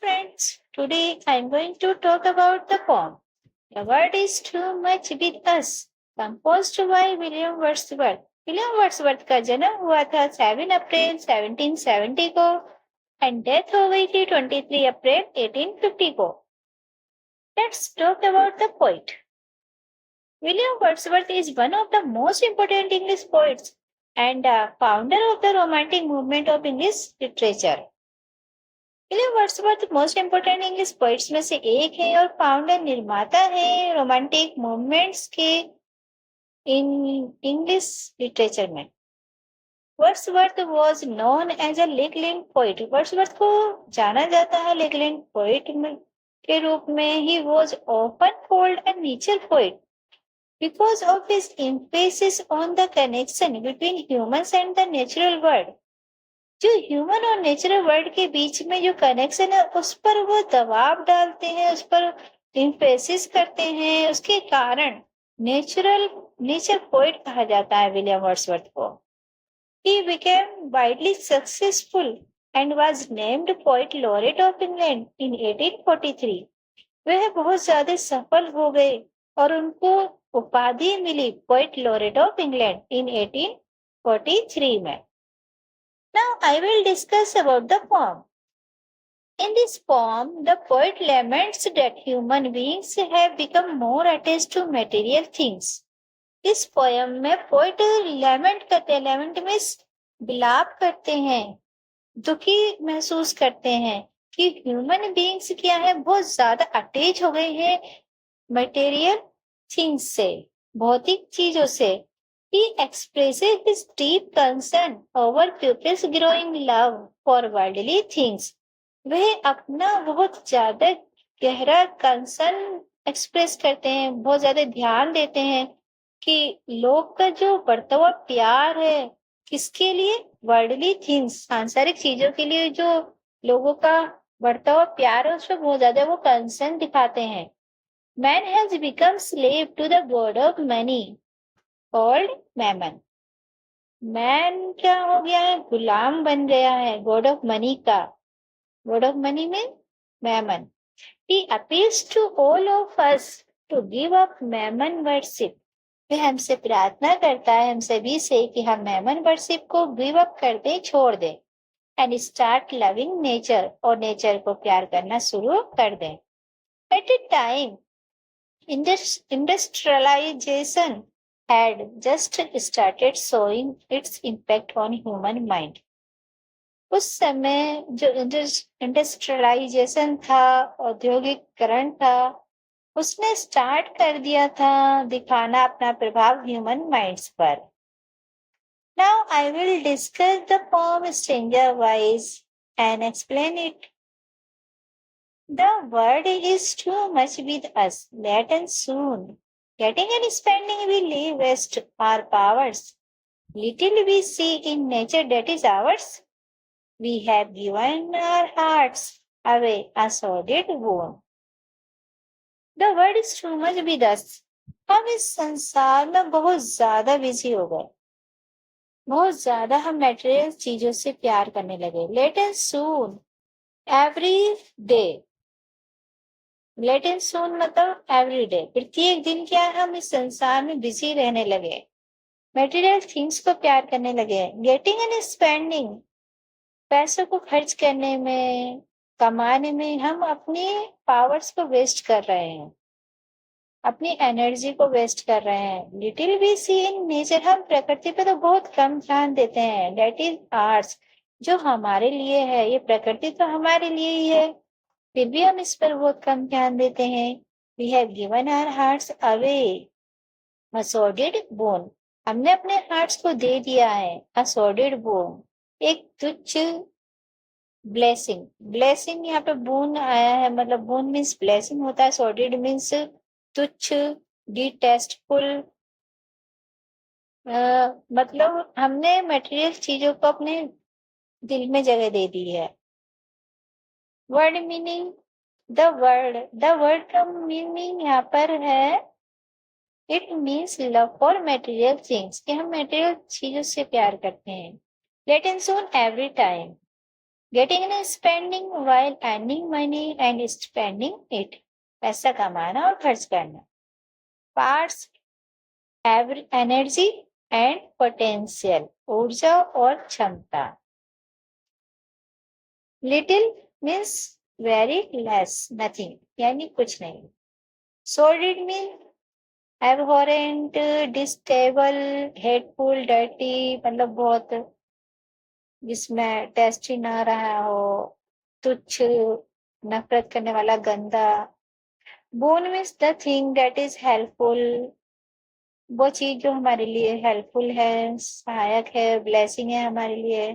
Friends, today I'm going to talk about the poem. The word is too much with us, composed by William Wordsworth. William Wordsworth का जन्म हुआ था 7 अप्रैल 1770 को and death हो गई थी 23 अप्रैल 1850 को. Let's talk about the poet. William Wordsworth is one of the most important English poets and founder of the Romantic movement of English literature. William Wordsworth most important English poets में से एक है और founder निर्माता है romantic movements के in English literature में. Wordsworth was known as a lakeland poet. Wordsworth को जाना जाता है लेगलैंड पोइट के रूप में. He was often called a nature poet because of his emphasis on the connection between humans and the natural world. जो human और natural world के बीच में जो कनेक्शन है उस पर वो दबाव डालते हैं, उस पर इम्फेसिस करते हैं. उसके कारण नेचर पोइट कहा जाता है विलियम वर्ड्सवर्थ को. He became widely successful and was named poet laureate of England in 1843. वह बहुत ज्यादा सफल हो गए और उनको उपाधि मिली poet laureate of England in 1843 में. Now I will discuss about the poem. In this poem, the poet laments that human beings have become more attached to material things. इस पोयम में पोएट लैमेंट करते हैं. Lament means विलाप करते हैं, दुखी महसूस करते हैं कि ह्यूमन बीइंग्स क्या है, बहुत ज्यादा अटैच हो गए हैं मटेरियल थिंग्स से, भौतिक चीजों से. He expresses his deep concern over people's growing love for worldly things. वह अपना बहुत ज्यादा गहरा कंसर्न एक्सप्रेस करते हैं, बहुत ज्यादा ध्यान देते हैं कि लोग का जो बढ़ता हुआ प्यार है किसके लिए, वर्ल्डली थिंग्स, सांसारिक चीजों के लिए जो लोगों का बढ़ता हुआ प्यार है उस पर बहुत ज्यादा वो कंसर्न दिखाते हैं. Man has become slave to the god of money called mammon. Man क्या हो गया है, गुलाम बन गया है गॉड ऑफ मनी का. गॉड ऑफ मनी में mammon. He appeals to all of us to give up mammon worship. वह हमसे प्रार्थना करता है, हम सभी से, कि हम मैमन वर्शिप को गिव अप कर दें, छोड़ दें, एंड स्टार्ट लविंग नेचर, और नेचर को प्यार करना शुरू कर दें. At a time industrialisation had just started showing its impact on human mind. उस समय जो इंडस्ट्रियलाइजेशन था, औद्योगिकरण था, उसने स्टार्ट कर दिया था दिखाना अपना प्रभाव ह्यूमन माइंड्स पर. Now I will discuss the poem Stranger Wise and explain it. The word is too much with us, late and soon. Getting and spending we lay waste our powers. Little we see in nature that is ours. We have given our hearts away a sordid wound. The word is too much with us. हम इस संसार में बहुत ज्यादा busy हो गए, बहुत ज्यादा हम मटेरियल चीजों से प्यार करने लगे. Late and soon, every day. Late and soon मतलब एवरी डे, प्रत्येक दिन क्या है, हम इस संसार में बिजी रहने लगे, मटेरियल थिंग्स को प्यार करने लगे. गेटिंग एंड स्पेंडिंग, पैसों को खर्च करने में, कमाने में हम अपनी पावर्स को वेस्ट कर रहे हैं, अपनी एनर्जी को वेस्ट कर रहे हैं. Little we see in nature, हम प्रकृति पे तो बहुत कम ध्यान देते हैं. दैट इज आर्ट्स, जो हमारे लिए है, ये प्रकृति तो हमारे लिए ही है, फिर भी हम इस पर बहुत कम ध्यान देते हैं. We have given our hearts away a sordid boon, हमने अपने हार्ट्स को दे दिया है. अ सॉर्डेड बोन, एक तुच्छ ब्लेसिंग. ब्लेसिंग यहाँ पे बोन आया है, मतलब बोन मीन्स ब्लेसिंग होता है, सॉर्डेड मीन्स तुच्छ, डिटेस्टफुल. मतलब हमने मटेरियल चीजों को अपने दिल में जगह दे दी है. वर्ड मीनिंग, द वर्ड का मीनिंग यहाँ पर है, it means love for material things, कि हम मटेरियल चीजों से प्यार करते हैं. Late and soon, every time. Getting and spending while earning money and spending it, पैसा कमाना और खर्च करना। पार्ट्स, एनर्जी एंड पोटेंशियल, ऊर्जा और क्षमता। Little means very less, nothing यानी कुछ नहीं। Solid mean abhorrent, डिस्टेबल, hateful, dirty, मतलब बहुत जिसमें टेस्ट ही ना रहा हो, तुच्छ, नफरत करने वाला, गंदा। Bone means the thing that is helpful, वो चीज जो हमारे लिए हेल्पफुल है, सहायक है, ब्लेसिंग है हमारे लिए।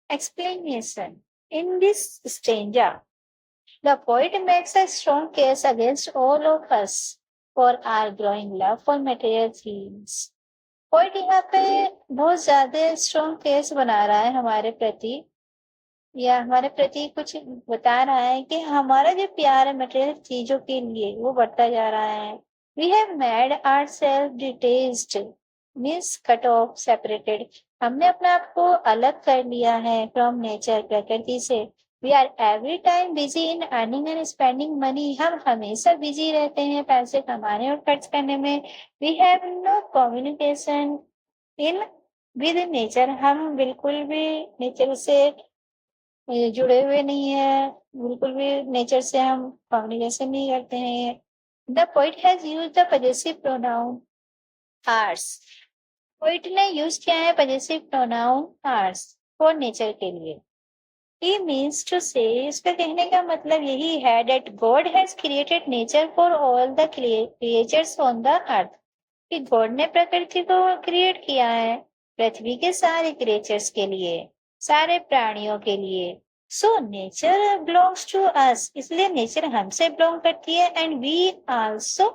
Explanation, in this stanza the poet makes a strong case against all of us for our growing love for material things. Poet यहाँ पे बहुत ज्यादा स्ट्रॉन्ग केस बना रहा है हमारे प्रति, या हमारे प्रति कुछ बता रहा है कि हमारा जो प्यार है मटेरियल चीजों के लिए वो बढ़ता जा रहा है। We have made ourselves detached, means cut off, separated, हमने अपने आप को अलग कर लिया है फ्रॉम नेचर, प्रकृति से। We are every time busy in earning and spending money, हम हमेशा बिजी रहते हैं पैसे कमाने और खर्च करने में। We have no communication in with nature, हम बिल्कुल भी नेचर से जुड़े हुए नहीं है, बिल्कुल भी नेचर से हम कम्युनिकेशन नहीं करते हैं। The poet has used the possessive pronoun ours, poet ने यूज किया है possessive pronoun ours for nature के लिए। He means to say, इसका कहने का मतलब यही है that God has created nature for all the creatures on the earth, कि गॉड ने प्रकृति को क्रिएट किया है पृथ्वी के सारे क्रिएचर्स के लिए, सारे प्राणियों के लिए। So nature belongs to us, इसलिए नेचर हमसे बिलोंग करती है। And we also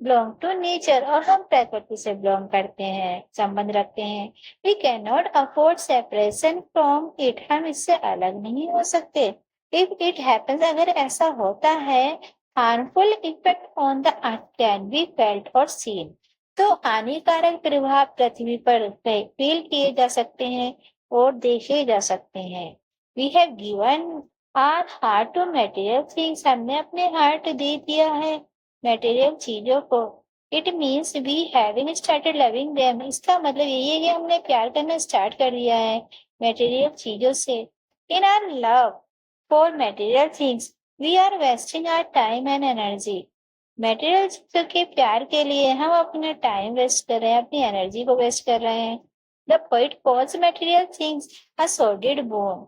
belong to nature, और हम प्रकृति से बिलोंग करते हैं, संबंध रखते हैं। We can not afford separation from it, हम इससे अलग नहीं हो सकते। इफ इट हैपेंस, अगर ऐसा होता है, harmful effect on the earth can be felt और सीन, तो हानिकारक प्रभाव पृथ्वी पर फील किए जा सकते हैं और देखे जा सकते हैं। We have given our heart to material things, हमने अपने हार्ट दे दिया है मटेरियल चीजों को। It means we having started loving them, इसका मतलब यही है कि हमने प्यार करना स्टार्ट कर दिया है मटेरियल चीजों से। In our love for material things we are wasting our time and energy, material चीजों के प्यार के लिए हम अपना टाइम वेस्ट कर रहे हैं, अपनी एनर्जी को वेस्ट कर रहे हैं। The poet calls material things a sordid bone,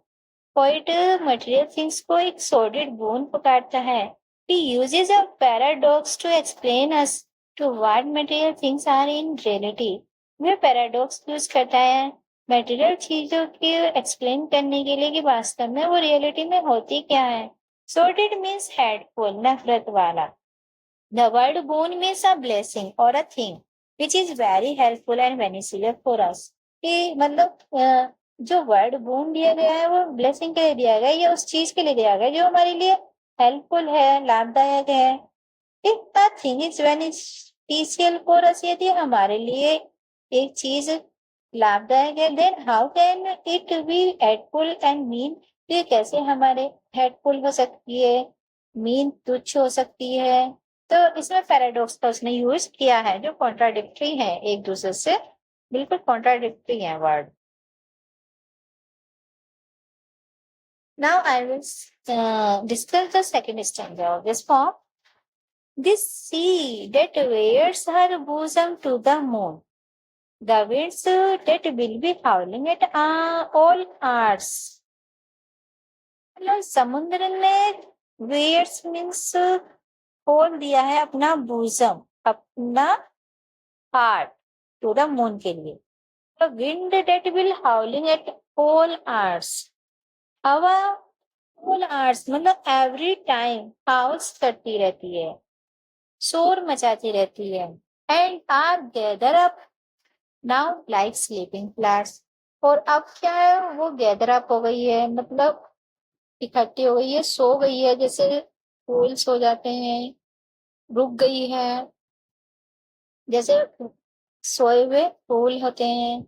poet material things को एक सॉर्डेड बोन पुकारता है। He uses a paradox to explain us to what material things are in reality. वह पैराडॉक्स यूज करता है मटेरियल चीजों की एक्सप्लेन करने के लिए कि वास्तव में वो रियलिटी में होती क्या है। सॉर्टेड मीन्स हेडफुल, नफरत वाला। The word boon means a blessing or a thing which is very helpful and beneficial for us. कि मतलब जो वर्ड बोन दिया गया है वो ब्लेसिंग के लिए दिया गया है, या उस चीज के लिए दिया गया है जो हमारे लिए हेल्पफुल है, लाभदायक है। If the thing is beneficial for us, यदि हमारे लिए एक चीज लाभदायक है, then how can it be helpful and mean, ये कैसे हमारे हेल्पफुल हो सकती है, मीन तुच्छ हो सकती है। तो इसमें पैराडॉक्स का उसने यूज किया है जो कॉन्ट्राडिक्टरी है, एक दूसरे से बिल्कुल कॉन्ट्राडिक्टरी है word. Now I will discuss the second stanza of this poem. This sea that wears her bosom to the moon, the winds that will be howling at all hours. मतलब समुद्र ने wears means खोल दिया है अपना bosom, अपना heart to the moon के लिए। The wind that will howling at all hours, हवा all hours मतलब एवरी टाइम हाउस करती रहती है, शोर मचाती रहती है। And are gather up now like sleeping flowers, और अब क्या है, वो गैदर अप हो गई है, मतलब इकट्ठी हो गई है, सो गई है, जैसे फूल सो जाते हैं, रुक गई है, जैसे सोए हुए फूल होते हैं।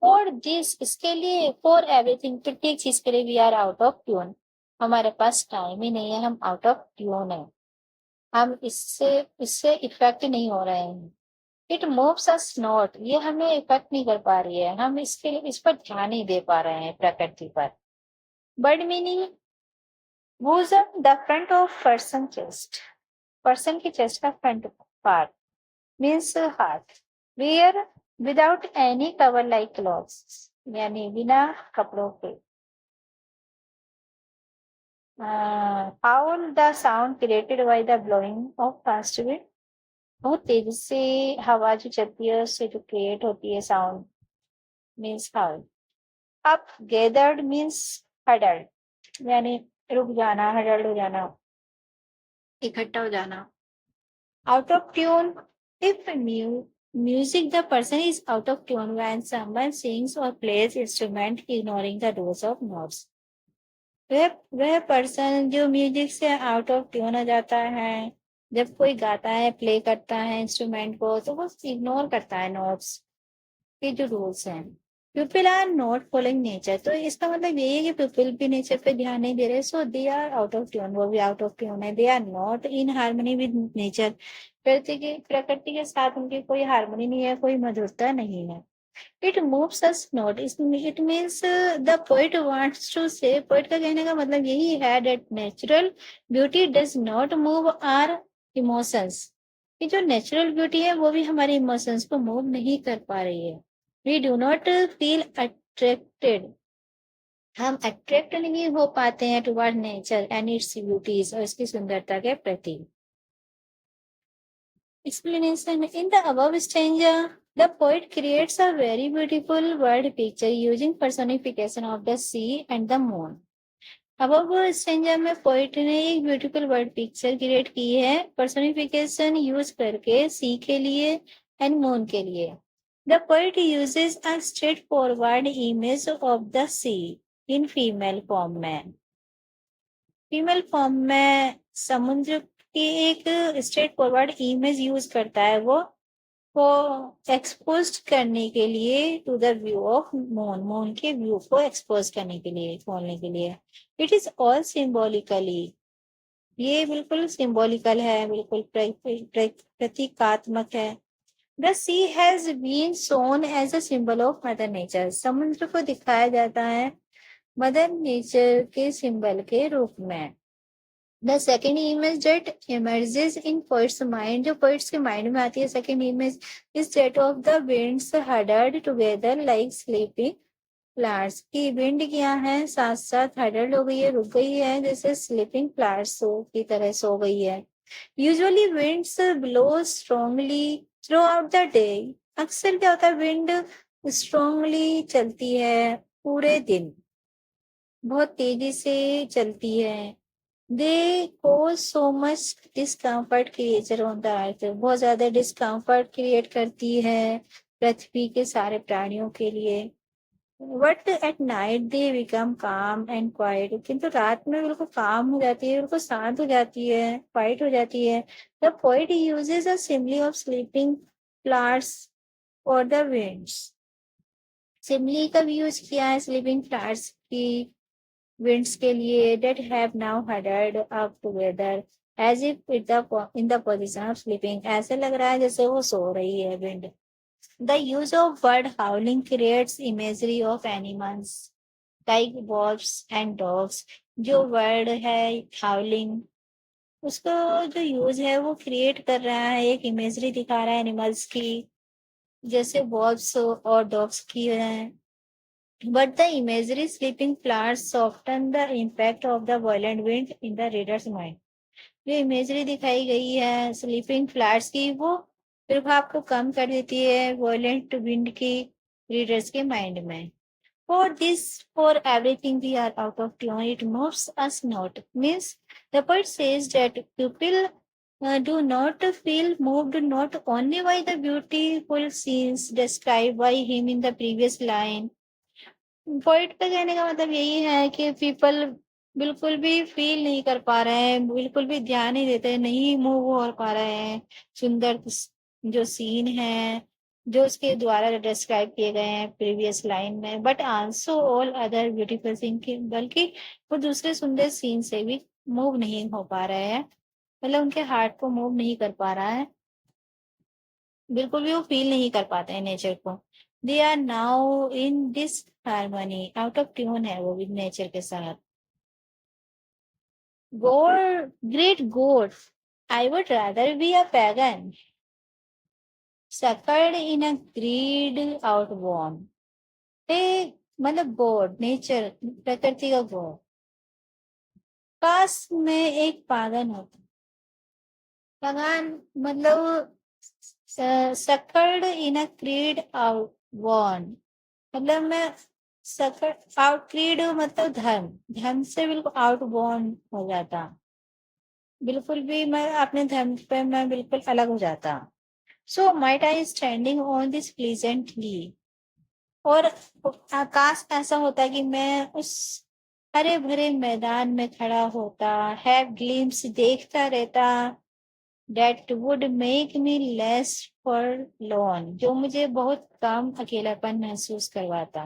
फॉर दिस, इसके लिए, फॉर एवरीथिंग, प्रत्येक चीज के लिए we are out of tune. हमारे पास टाइम ही नहीं है, हम आउट ऑफ ट्यून है, हम इससे इससे इफेक्ट नहीं हो रहे हैं। इट मूव्स अस नॉट, ये हमें इफेक्ट नहीं कर पा रही है, हम इसके लिए इस पर ध्यान नहीं दे पा रहे हैं प्रकृति पर। Word meaning, bosom, the front of person chest, person की चेस्ट का front part, means heart. Bare, without any cover like clothes, यानी बिना कपड़ों के। Howl, the sound created by the blowing of fast wind, बहुत तेजी से हवा जो चलती है उससे जो क्रिएट होती है sound, means howl. Up, gathered means huddled, यानी रुक जाना, हडल्ड हो जाना, इकट्ठा हो जाना। Out of tune, if music, the person is out of tune when someone sings और plays instrument ignoring the rules of notes. वह पर्सन जो म्यूजिक से आउट ऑफ ट्यून हो जाता है, जब कोई गाता है, प्ले करता है इंस्ट्रूमेंट को, तो वो इग्नोर करता है नोट्स के जो रूल्स हैं। People are not following nature, तो इसका मतलब यही है कि पीपल भी नेचर पे ध्यान नहीं दे रहे, so they are out of tune, वो भी आउट ऑफ ट्यून है। They are not in harmony with nature, प्रकृति के साथ उनकी कोई हार्मनी नहीं है, कोई मधुरता नहीं है। It moves us not, it means the poet wants to say, poet का कहने का मतलब यही है that natural beauty does not move our emotions, कि जो नेचुरल ब्यूटी है वो भी हमारे इमोशंस को मूव नहीं कर पा रही है। We do not feel attracted, हम अट्रैक्ट नहीं हो पाते हैं toward nature and its beauties, और इसकी सुंदरता के प्रति। Explanation. In the above stanza, the poet creates a very beautiful word picture using personification of the sea and the moon. above stanza में पोइट ने एक ब्यूटीफुल वर्ड पिक्चर क्रिएट की है पर्सोनिफिकेशन यूज करके, सी के लिए एंड मून के लिए। The poet uses a straightforward image of the sea in female form में, फीमेल फॉर्म में समुद्र की एक स्ट्रेट फॉरवर्ड इमेज यूज करता है वो एक्सपोज करने के लिए to the view of moon, moon के व्यू को एक्सपोज करने के लिए, खोलने के लिए। इट इज ऑल सिंबॉलिकली, ये बिल्कुल सिंबॉलिकल है, बिल्कुल प्रतीकात्मक है। The sea has been shown as a symbol of mother nature, समुद्र को दिखाया जाता है मदर नेचर के सिंबल के रूप में। The second image that emerges in poet's mind, जो पोइट्स के माइंड में आती है second image, is that of the winds huddled together like sleeping flowers, की विंड क्या है साथ साथ हडर्ड हो गई है, रुक गई है, जैसे स्लीपिंग फ्लावर्स की तरह सो गई है। Usually winds blow strongly through out the day, अक्सर क्या होता है विंड स्ट्रॉन्गली चलती है पूरे दिन, बहुत तेजी से चलती है। They cause so much discomfort creature on the earth, बहुत ज्यादा डिस्कम्फर्ट क्रिएट करती है पृथ्वी के सारे प्राणियों के लिए। But at night they become काम एंड क्वाइट, किंतु रात में बिल्कुल काम हो जाती है, बिल्कुल शांत हो जाती है, क्वाइट हो जाती है। The poet uses a simile of sleeping flowers और द विंड्स, सिमिली का भी यूज किया है स्लीपिंग फ्लावर्स की winds के लिए, that have now huddled up together as if in the position of sleeping, ऐसे लग रहा है जैसे वो सो रही है wind. The use of bird howling creates imagery of animals like wolves and dogs. जो वर्ड है howling, उसका जो यूज है वो क्रिएट कर रहा है, एक इमेजरी दिखा रहा है एनिमल्स की, जैसे वॉल्व्स और डॉग्स की है। But the imagery sleeping flowers soften the impact of the violent wind in the reader's mind. जो इमेजरी दिखाई गई है स्लीपिंग फ्लावर्स की, वो प्रभाव को कम कर देती है वॉयलेंट विंड की रीडर्स के माइंड में। For this, for everything we are out of tune, it moves us not. Means the poet says that people do not feel moved not only by the beautiful scenes described by him in the previous line. Poet का कहने का मतलब यही है कि people बिल्कुल भी feel नहीं कर पा रहे हैं, बिल्कुल भी ध्यान नहीं देते, नहीं मूव हो पा रहे हैं सुंदर जो सीन है जो उसके द्वारा डिस्क्राइब किए गए हैं प्रीवियस लाइन में, but also all other beautiful scene, बल्कि वो दूसरे सुंदर सीन से भी मूव नहीं हो पा रहे हैं, मतलब उनके हार्ट को मूव नहीं कर पा रहा है, बिल्कुल भी वो फील नहीं कर पाते हैं नेचर को। They are now in this harmony, out of tune है वो भी नेचर के साथ। God, great God, I would rather be a pagan suckered in a greed outborn। ए मतलब गॉड, नेचर, प्रकृति का गॉड, काश मैं एक पागल होता। पागल मतलब सक्कर्ड इन अ क्रीड आउटबॉर्न, मतलब मैं सक्कर्ड आउट, क्रीड मतलब धर्म, धर्म से बिल्कुल आउटबॉर्न हो जाता, बिल्कुल भी मैं अपने धर्म पे मैं बिल्कुल अलग हो जाता। So might I standing on this pleasantly, और आकाश ऐसा होता कि मैं उस हरे भरे मैदान में खड़ा होता, हैव ग्लिम्स देखता रहता, that would make me less forlorn, जो मुझे बहुत कम अकेलापन महसूस करवाता।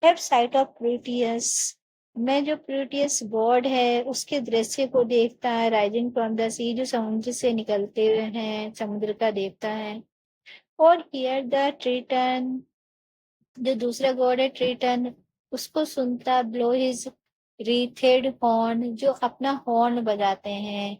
हैव साइट ऑफ प्रोटियस, मैं जो प्रोटियस गॉड है उसके दृश्य को देखता है, राइजिंग फ्रॉम द सी, जो समुद्र से निकलते हुए हैं, समुद्र का देखता है। और हियर द ट्रिटन, जो दूसरा गॉड है ट्रिटन, उसको सुनता, ब्लो हिज रीथेड हॉर्न, जो अपना हॉर्न बजाते हैं,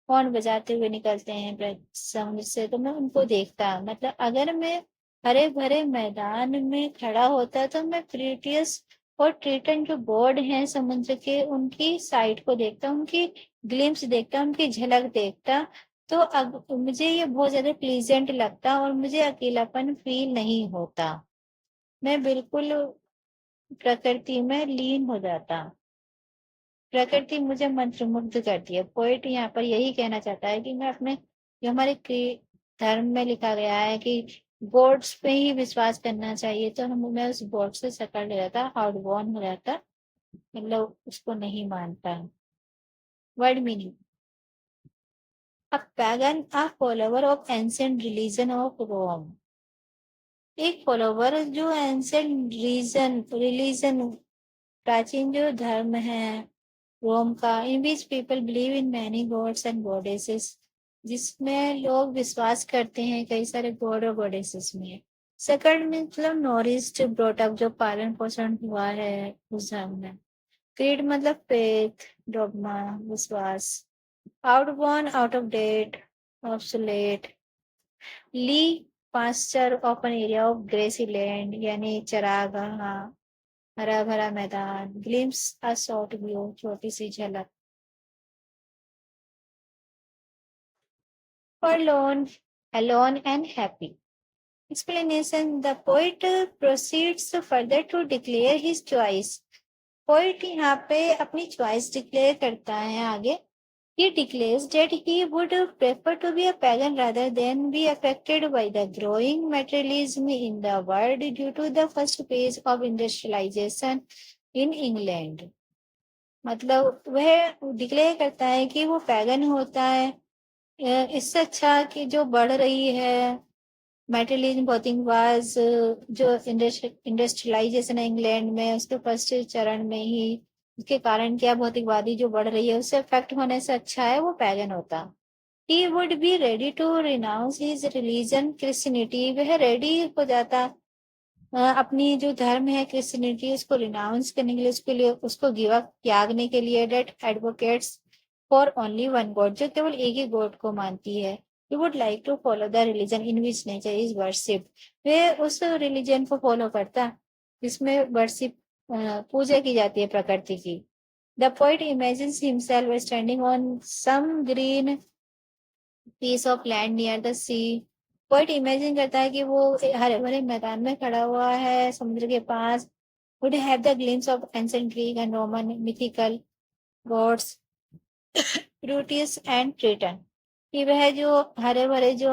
हॉर्न बजाते हुए निकलते हैं समुद्र से, तो मैं उनको देखता, मतलब अगर मैं हरे भरे मैदान में खड़ा होता तो मैं प्रीटियस और ट्रिटन जो गॉड हैं समुद्र के, उनकी साइड को देखता, उनकी ग्लिम्स देखता, उनकी झलक देखता, तो अब मुझे ये बहुत ज्यादा प्लीजेंट लगता और मुझे अकेलापन फील नहीं होता, मैं बिल्कुल प्रकृति में लीन हो जाता। प्रकृति मुझे मंत्रमुग्ध करती है। पोएट यहाँ पर यही कहना चाहता है कि मैं अपने, जो हमारे धर्म में लिखा गया है कि गॉड्स पे ही विश्वास करना चाहिए, तो हम मैं उस गॉड से सकड़ ले जाता, आउटबॉर्न हो जाता, मतलब उसको नहीं मानता। Word meaning, a pagan, a follower of ancient religion of Rome, एक फॉलोवर जो एंशिएंट रिलीजन प्राचीन जो धर्म है रोम का, in which people believe in many gods and goddesses, जिसमें लोग विश्वास करते हैं कई सारे गॉड और गॉडेसेस में। सेकंड मतलब नॉरिस्ट ब्रॉटअप, जो पालन पोषण हुआ है उस धर्म में। क्रीड मतलब फेथ, डॉगमा, विश्वास। Outworn, out of date, obsolete. Lea, pasture of an area of grassy land, यानी चरागाह, हरा भरा मैदान। ग्लिम्स, अ शॉर्ट व्यू, छोटी सी झलक। Forlorn, alone and happy. Explanation, the poet proceeds further to declare his choice. Poet यहाँ पे अपनी चॉइस डिक्लेयर करता है आगे। He declares that he would prefer to be a pagan rather than be affected by the growing materialism in the world due to the first phase of industrialization in England। मतलब वह declare करता है कि वो pagan होता है, इससे अच्छा कि जो बढ़ रही है मेटलिज्म, भौतिकवाद, जो इंडस्ट्रियलाइजेशन है इंग्लैंड में, उसके फर्स्ट चरण में ही उसके कारण क्या भौतिकवादी जो बढ़ रही है उससे अफेक्ट होने से अच्छा है वो पैगन होता। He would be ready to renounce his religion Christianity, वह रेडी हो जाता अपनी जो धर्म है क्रिश्चियनिटी उसको रिनाउंस करने के लिए, उसके लिए उसको गिव अप, त्यागने के लिए। That advocates for only one god, जो केवल एक ही गॉड को मानती है। You would like to follow the religion in which nature is worship, वे उस रिलीजन को फॉलो करता जिसमें वर्शिप, पूजा की जाती है प्रकृति की। The poet imagines himself standing on some green piece of land near the sea, poet imagine करता है कि वो हरे भरे मैदान में खड़ा हुआ है समुद्र के पास। Would have the glimpse of ancient Greek and Roman mythical gods Proteus and Triton, कि वह जो हरे भरे जो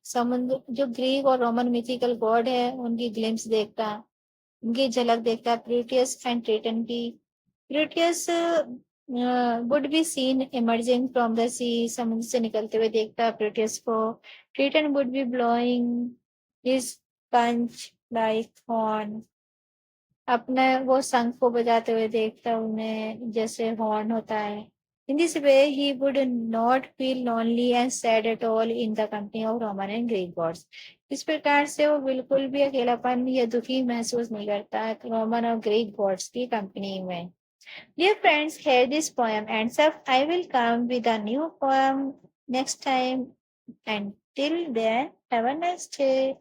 समुद्र, जो ग्रीक और रोमन मिथिकल गॉड है उनकी ग्लिम्स देखता, उनकी झलक देखता। ब्रूटियस एंड ट्रिटन की, Proteus would be seen emerging from the sea, समुद्र से निकलते हुए देखता प्रोटियस को. Triton would be blowing his punch like horn. अपने वो शंख को बजाते हुए देखता उन्हें जैसे हॉर्न होता है. In this way he would not feel lonely and sad at all in the company of Roman and Greek gods. इस प्रकार से वो बिल्कुल भी अकेलापन या दुखी महसूस नहीं करता रोमन और ग्रीक गॉड्स की कंपनी में. Dear friends, here this poem ends up. I will come with a new poem next time. And till then, have a nice day.